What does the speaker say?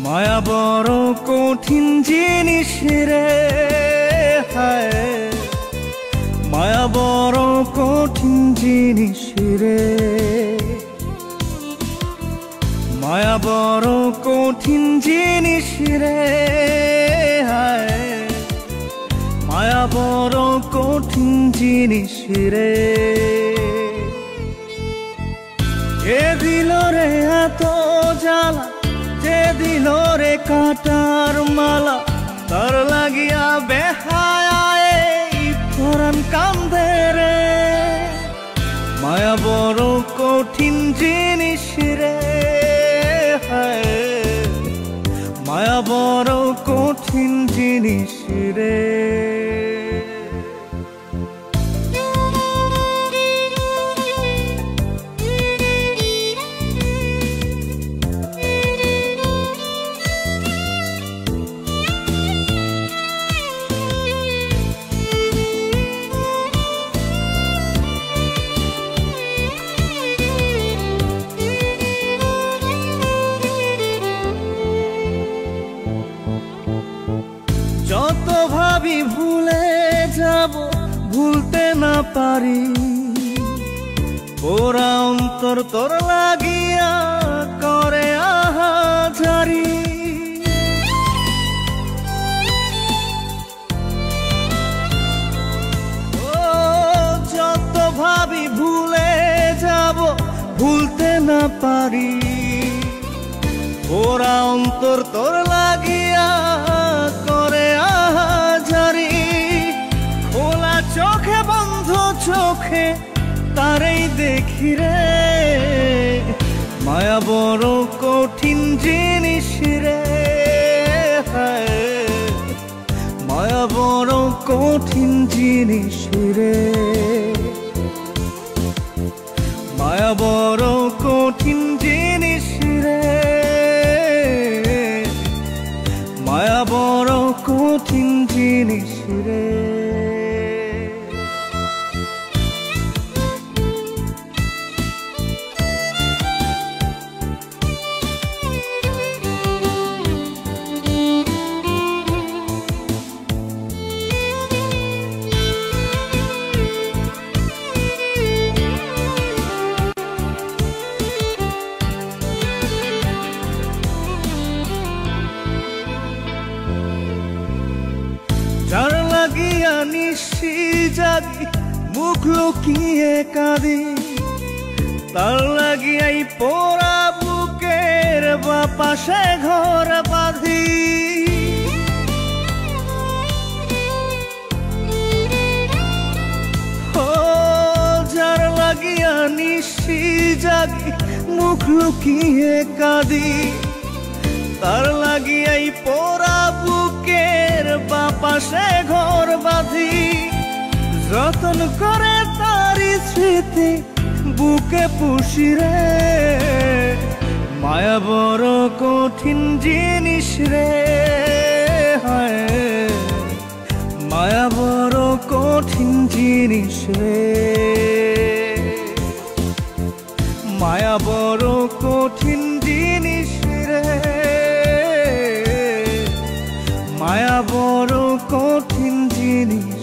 মায়া বড় কঠিন জিনিস রে, হায় মায়া বড় কঠিন জিনিস রে, মায়া বড় কঠিন জিনিস রে, হায় মায়া বড় কঠিন জিনিস রে। কে দিল রে এত জ্বালা, যে দিল রে কাটার মালা, তার লাগিয়া বেহায় পরাণ কান্দে রে। মায়া বড় কঠিন জিনিস রে, হায় মায়া বড় কঠিন জিনিস রে। যত ভাবি ভুলে যাব, ভুলতে না পারি, ওরা অন্তর তোর লাগিয়া করে আহাজারি। ও যত ভাবি ভুলে যাব, ভুলতে না পারি, ওরা অন্তর তোর লাগিয়া করে আহাজারি। খোলা চোখে বন্ধ চোখে তারেই দেখি রে, মায়া বড় কঠিন জিনিস রে, হায় মায়া বড় কঠিন জিনিস রে, মায়া বড় কঠিন জিনিস রে, মায়া বড় কঠিন জিনিস রে। যার লাগিয়া নিশি জাগি মুখ লুকিয়ে কাঁদি, তার লাগিয়াই পোড়া বুকের বাপাশে ঘর বাঁধি। ও যার লাগিয়া নিশি জাগি মুখ লুকিয়ে কাঁদি, তার লাগিয়াই পোড়া বুকের বাপাশে ঘর বাঁধি। যতন করে তারি স্মৃতি বুকে পুষি রে, মায়া বড় কঠিন জিনিস রে, হায় মায়া বড় কঠিন জিনিস রে, মায়া বড় কঠিন জিনিস রে, মায়া বড় কঠিন জিনিস।